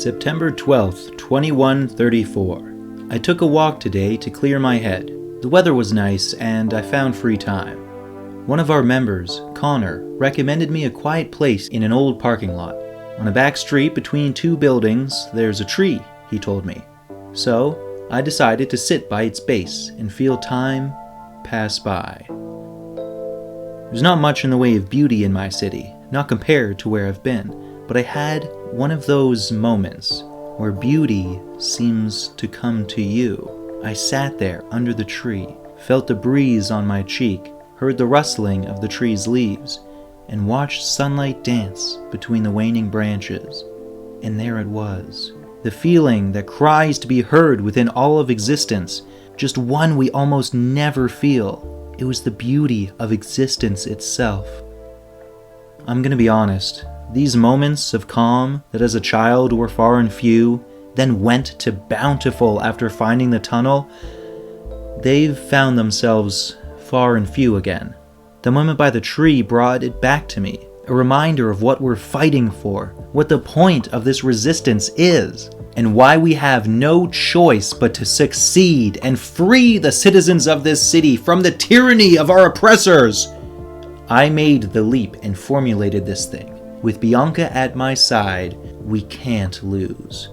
September 12th, 2134. I took a walk today to clear my head. The weather was nice and I found free time. One of our members, Connor, recommended me a quiet place in an old parking lot. On a back street between two buildings, there's a tree, he told me. So, I decided to sit by its base and feel time pass by. There's not much in the way of beauty in my city, not compared to where I've been, but I had one of those moments where beauty seems to come to you. I sat there under the tree, felt the breeze on my cheek, heard the rustling of the tree's leaves, and watched sunlight dance between the waning branches. And there it was, the feeling that cries to be heard within all of existence, just one we almost never feel. It was the beauty of existence itself. I'm gonna be honest, these moments of calm that as a child were far and few, then went to bountiful after finding the tunnel, they've found themselves far and few again. The moment by the tree brought it back to me, a reminder of what we're fighting for, what the point of this resistance is, and why we have no choice but to succeed and free the citizens of this city from the tyranny of our oppressors. I made the leap and formulated this thing. With Bianca at my side, we can't lose.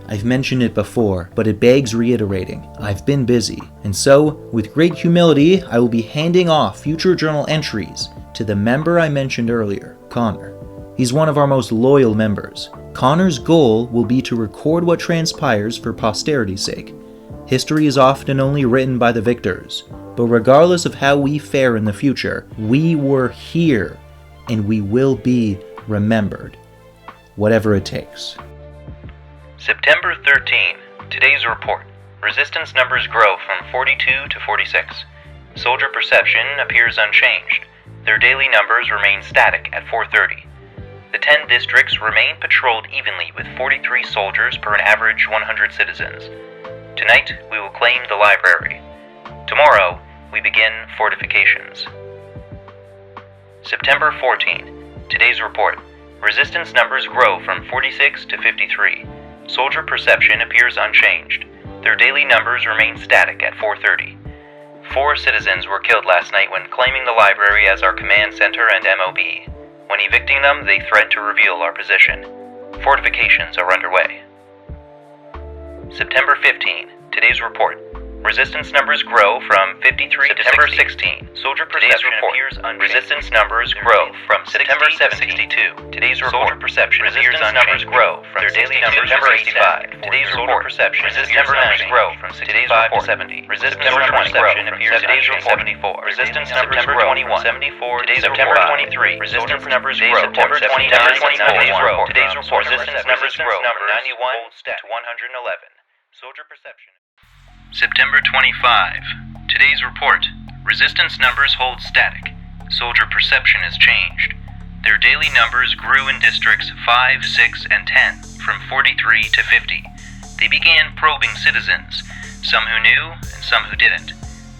I've mentioned it before, but it begs reiterating. I've been busy, and so, with great humility, I will be handing off future journal entries to the member I mentioned earlier, Connor. He's one of our most loyal members. Connor's goal will be to record what transpires for posterity's sake. History is often only written by the victors, but regardless of how we fare in the future, we were here, and we will be remembered, whatever it takes. September 13. Today's report. Resistance numbers grow from 42 to 46. Soldier perception appears unchanged. Their daily numbers remain static at 430. The 10 districts remain patrolled evenly with 43 soldiers per an average 100 citizens. Tonight, we will claim the library. Tomorrow, we begin fortifications. September 14. Today's report. Resistance numbers grow from 46 to 53. Soldier perception appears unchanged. Their daily numbers remain static at 430. 4 citizens were killed last night when claiming the library as our command center and MOB. When evicting them, they threatened to reveal our position. Fortifications are underway. September 15. Today's report. Resistance numbers grow from 53 to 60. September 16. Soldier perception appears unchanged. Resistance numbers grow from September 17 to 62. Today's report. Soldier perception appears unchanged. Numbers grow from their daily numbers September 85. Today's report. Perception. Resistance numbers grow from 65 to 70. Resistance numbers grow from today's report. 74. Resistance numbers grow from 74. Today's September 23. Resistance numbers grow. September 29. Today's report. Resistance numbers grow from 91 to 111. Soldier perception. September 25. Today's report. Resistance numbers hold static. Soldier perception has changed. Their daily numbers grew in districts 5, 6, and 10, from 43 to 50. They began probing citizens, some who knew and some who didn't.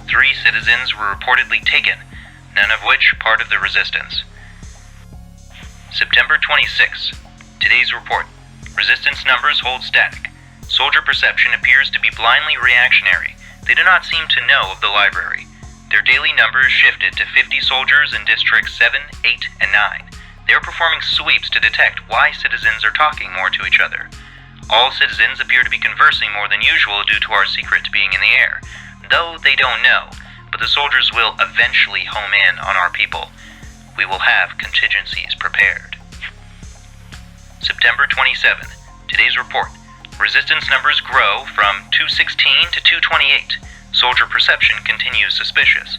3 citizens were reportedly taken, none of which part of the resistance. September 26. Today's report. Resistance numbers hold static. Soldier perception appears to be blindly reactionary. They do not seem to know of the library. Their daily numbers shifted to 50 soldiers in districts 7, 8, and 9. They are performing sweeps to detect why citizens are talking more to each other. All citizens appear to be conversing more than usual due to our secret being in the air, though they don't know, but the soldiers will eventually home in on our people. We will have contingencies prepared. September 27. Today's report. Resistance numbers grow from 216 to 228. Soldier perception continues suspicious.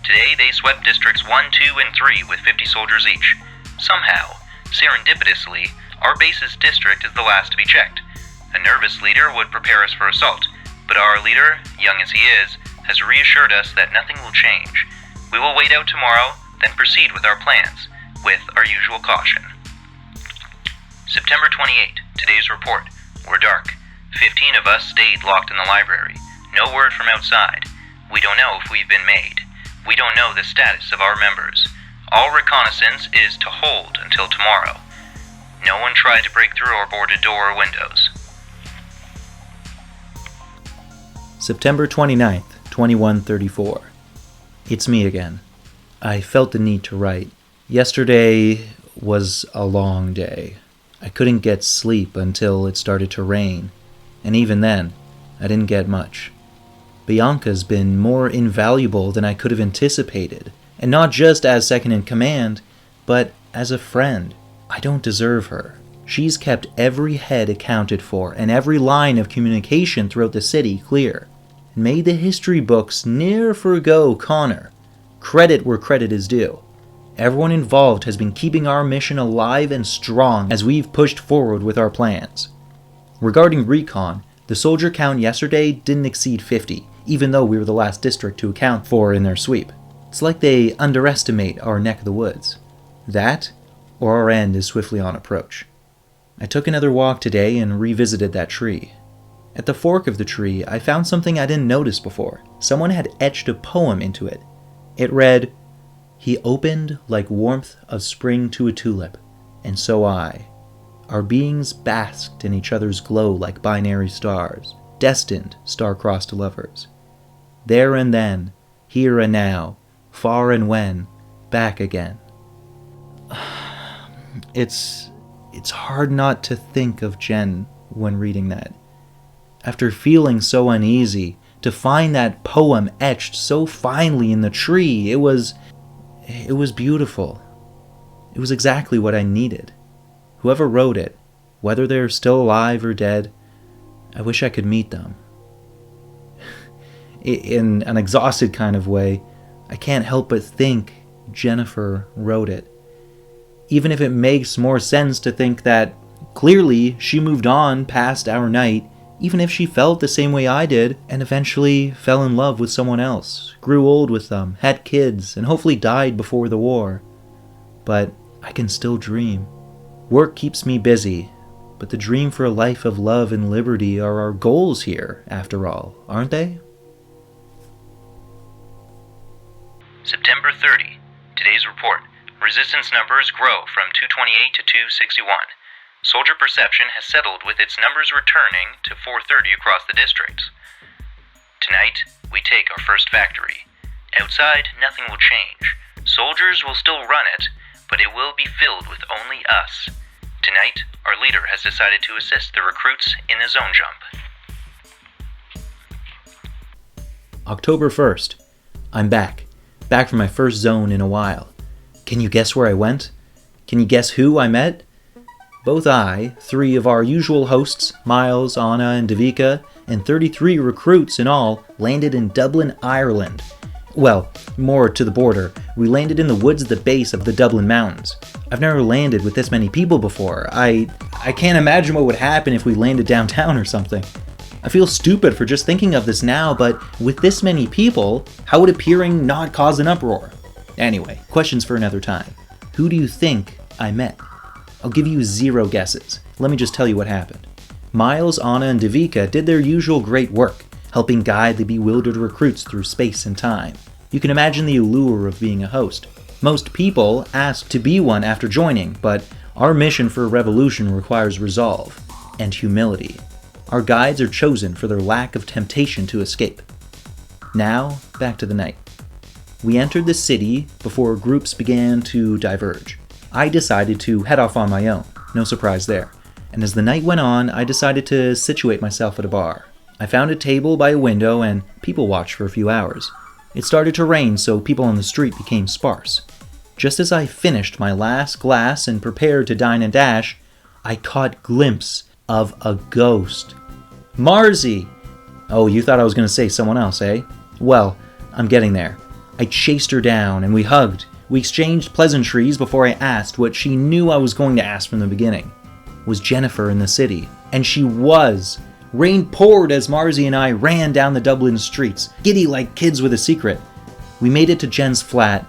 Today they swept districts 1, 2, and 3 with 50 soldiers each. Somehow, serendipitously, our base's district is the last to be checked. A nervous leader would prepare us for assault, but our leader, young as he is, has reassured us that nothing will change. We will wait out tomorrow, then proceed with our plans, with our usual caution. September 28. Today's report. We're dark. 15 of us stayed locked in the library. No word from outside. We don't know if we've been made. We don't know the status of our members. All reconnaissance is to hold until tomorrow. No one tried to break through or board a door or windows. September 29th, 2134. It's me again. I felt the need to write. Yesterday was a long day. I couldn't get sleep until it started to rain, and even then, I didn't get much. Bianca's been more invaluable than I could have anticipated, and not just as second in command, but as a friend. I don't deserve her. She's kept every head accounted for and every line of communication throughout the city clear, and made the history books ne'er forgo Connor. Credit where credit is due. Everyone involved has been keeping our mission alive and strong as we've pushed forward with our plans. Regarding recon, the soldier count yesterday didn't exceed 50, even though we were the last district to account for in their sweep. It's like they underestimate our neck of the woods. That, or our end is swiftly on approach. I took another walk today and revisited that tree. At the fork of the tree, I found something I didn't notice before. Someone had etched a poem into it. It read, "He opened like warmth of spring to a tulip, and so I. Our beings basked in each other's glow like binary stars, destined star-crossed lovers. There and then, here and now, far and when, back again." It's hard not to think of Jen when reading that. After feeling so uneasy, to find that poem etched so finely in the tree, it was beautiful. It was exactly what I needed. Whoever wrote it, whether they're still alive or dead, I wish I could meet them. In an exhausted kind of way, I can't help but think Jennifer wrote it. Even if it makes more sense to think that clearly she moved on past our night, even if she felt the same way I did, and eventually fell in love with someone else, grew old with them, had kids, and hopefully died before the war. But I can still dream. Work keeps me busy, but the dream for a life of love and liberty are our goals here, after all, aren't they? September 30. Today's report. Resistance numbers grow from 228 to 261. Soldier perception has settled with its numbers returning to 430 across the districts. Tonight, we take our first factory. Outside, nothing will change. Soldiers will still run it, but it will be filled with only us. Tonight, our leader has decided to assist the recruits in the zone jump. October 1st. I'm back. Back from my first zone in a while. Can you guess where I went? Can you guess who I met? Both I, 3 of our usual hosts, Miles, Anna, and Davika, and 33 recruits in all, landed in Dublin, Ireland. Well, more to the border. We landed in the woods at the base of the Dublin Mountains. I've never landed with this many people before. I can't imagine what would happen if we landed downtown or something. I feel stupid for just thinking of this now, but with this many people, how would appearing not cause an uproar? Anyway, questions for another time. Who do you think I met? I'll give you 0 guesses. Let me just tell you what happened. Miles, Anna, and Davika did their usual great work, helping guide the bewildered recruits through space and time. You can imagine the allure of being a host. Most people ask to be one after joining, but our mission for a revolution requires resolve and humility. Our guides are chosen for their lack of temptation to escape. Now, back to the night. We entered the city before groups began to diverge. I decided to head off on my own, no surprise there. And as the night went on, I decided to situate myself at a bar. I found a table by a window and people watched for a few hours. It started to rain, so people on the street became sparse. Just as I finished my last glass and prepared to dine and dash, I caught glimpse of a ghost. Marzi! Oh, you thought I was going to say someone else, eh? Well, I'm getting there. I chased her down and we hugged. We exchanged pleasantries before I asked what she knew I was going to ask from the beginning. Was Jennifer in the city? And she was. Rain poured as Marzi and I ran down the Dublin streets, giddy like kids with a secret. We made it to Jen's flat,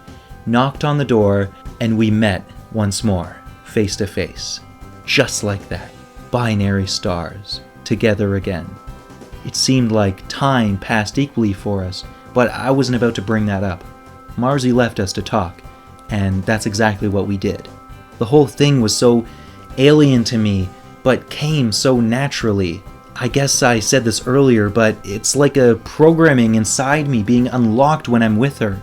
knocked on the door, and we met once more, face to face. Just like that. Binary stars, together again. It seemed like time passed equally for us, but I wasn't about to bring that up. Marzi left us to talk, and that's exactly what we did. The whole thing was so alien to me, but came so naturally. I guess I said this earlier, but it's like a programming inside me being unlocked when I'm with her.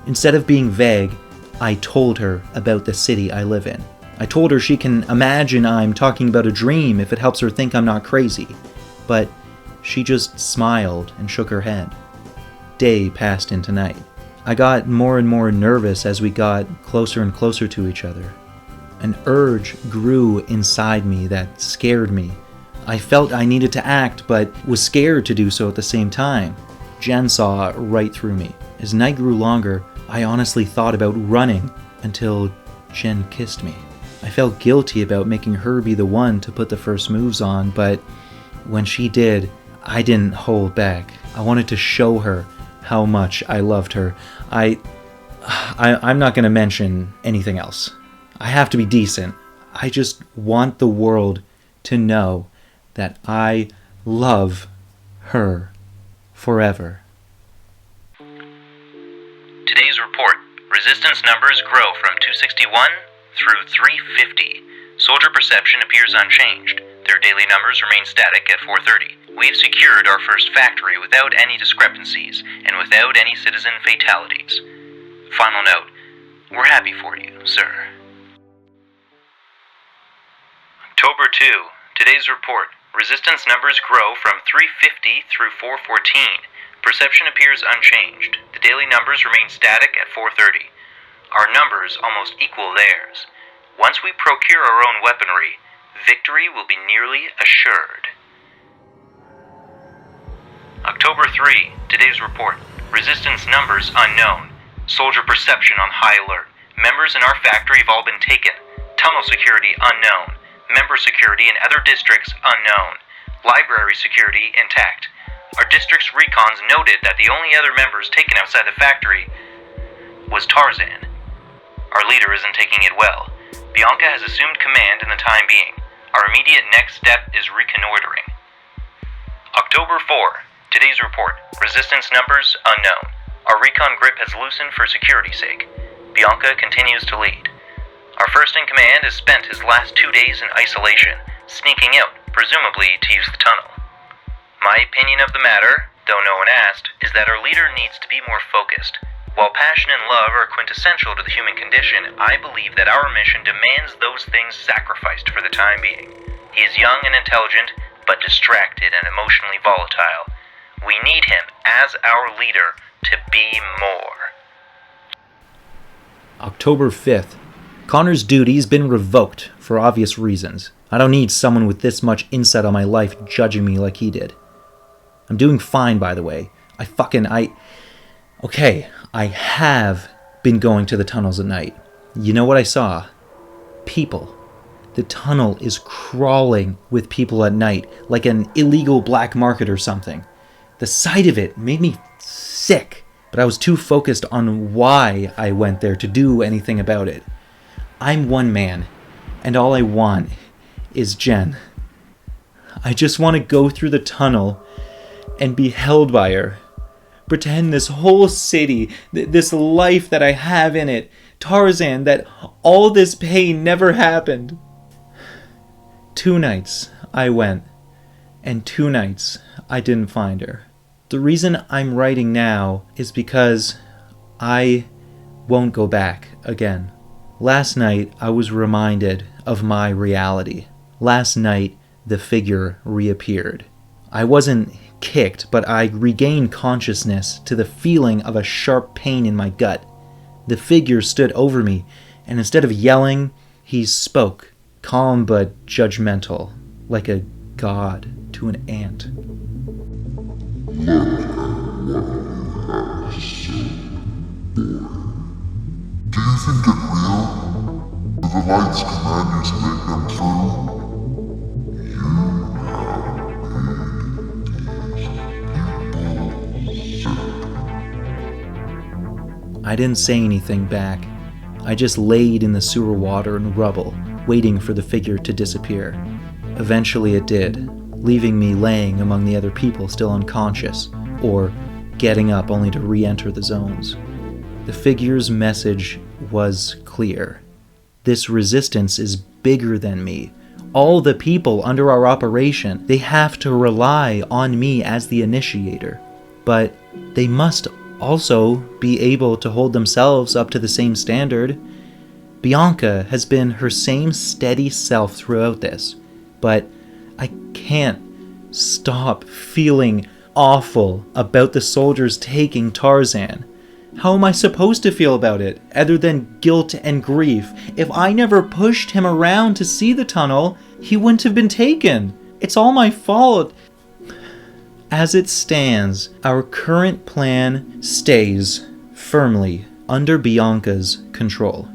Instead of being vague, I told her about the city I live in. I told her she can imagine I'm talking about a dream if it helps her think I'm not crazy. But she just smiled and shook her head. Day passed into night. I got more and more nervous as we got closer and closer to each other. An urge grew inside me that scared me. I felt I needed to act, but was scared to do so at the same time. Jen saw right through me. As night grew longer, I honestly thought about running until Jen kissed me. I felt guilty about making her be the one to put the first moves on, but when she did, I didn't hold back. I wanted to show her how much I loved her. I'm not going to mention anything else. I have to be decent. I just want the world to know that I love her forever. Today's report. Resistance numbers grow from 261 through 350. Soldier perception appears unchanged. Their daily numbers remain static at 430. We've secured our first factory without any discrepancies and without any citizen fatalities. Final note. We're happy for you, sir. October 2. Today's report. Resistance numbers grow from 350 through 414. Perception appears unchanged. The daily numbers remain static at 430. Our numbers almost equal theirs. Once we procure our own weaponry, victory will be nearly assured. October 3. Today's report. Resistance numbers unknown. Soldier perception on high alert. Members in our factory have all been taken. Tunnel security unknown. Member security in other districts unknown. Library security intact. Our district's recons noted that the only other members taken outside the factory was Tarzan. Our leader isn't taking it well. Bianca has assumed command in the time being. Our immediate next step is reconnoitering. October 4. Today's report. Resistance numbers unknown. Our recon grip has loosened for security's sake. Bianca continues to lead. Our first-in-command has spent his last 2 days in isolation, sneaking out, presumably to use the tunnel. My opinion of the matter, though no one asked, is that our leader needs to be more focused. While passion and love are quintessential to the human condition, I believe that our mission demands those things sacrificed for the time being. He is young and intelligent, but distracted and emotionally volatile. We need him, as our leader, to be more. October 5th. Connor's duty's been revoked for obvious reasons. I don't need someone with this much insight on my life judging me like he did. I'm doing fine, by the way. I have been going to the tunnels at night. You know what I saw? People. The tunnel is crawling with people at night, like an illegal black market or something. The sight of it made me sick, but I was too focused on why I went there to do anything about it. I'm one man, and all I want is Jen. I just want to go through the tunnel and be held by her. Pretend this whole city, this life that I have in it, Tarzan, that all this pain never happened. 2 nights I went, and 2 nights I didn't find her. The reason I'm writing now is because I won't go back again. Last night, I was reminded of my reality. Last night, the figure reappeared. I wasn't kicked, but I regained consciousness to the feeling of a sharp pain in my gut. The figure stood over me, and instead of yelling, he spoke, calm but judgmental, like a god to an ant. Look at what you have seen, boy. Do you think it real? Do the lights command you to make them through? You have made these people sick. I didn't say anything back. I just laid in the sewer water and rubble, waiting for the figure to disappear. Eventually it did, leaving me laying among the other people still unconscious, or getting up only to re-enter the zones. The figure's message was clear. This resistance is bigger than me. All the people under our operation, they have to rely on me as the initiator. But they must also be able to hold themselves up to the same standard. Bianca has been her same steady self throughout this, but I can't stop feeling awful about the soldiers taking Tarzan. How am I supposed to feel about it, other than guilt and grief? If I never pushed him around to see the tunnel, he wouldn't have been taken. It's all my fault. As it stands, our current plan stays firmly under Bianca's control.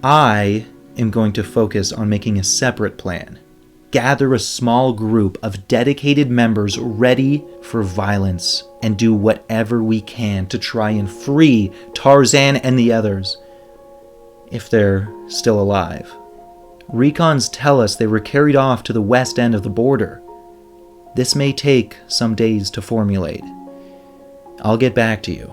I am going to focus on making a separate plan. Gather a small group of dedicated members ready for violence and do whatever we can to try and free Tarzan and the others, if they're still alive. Recons tell us they were carried off to the west end of the border. This may take some days to formulate. I'll get back to you.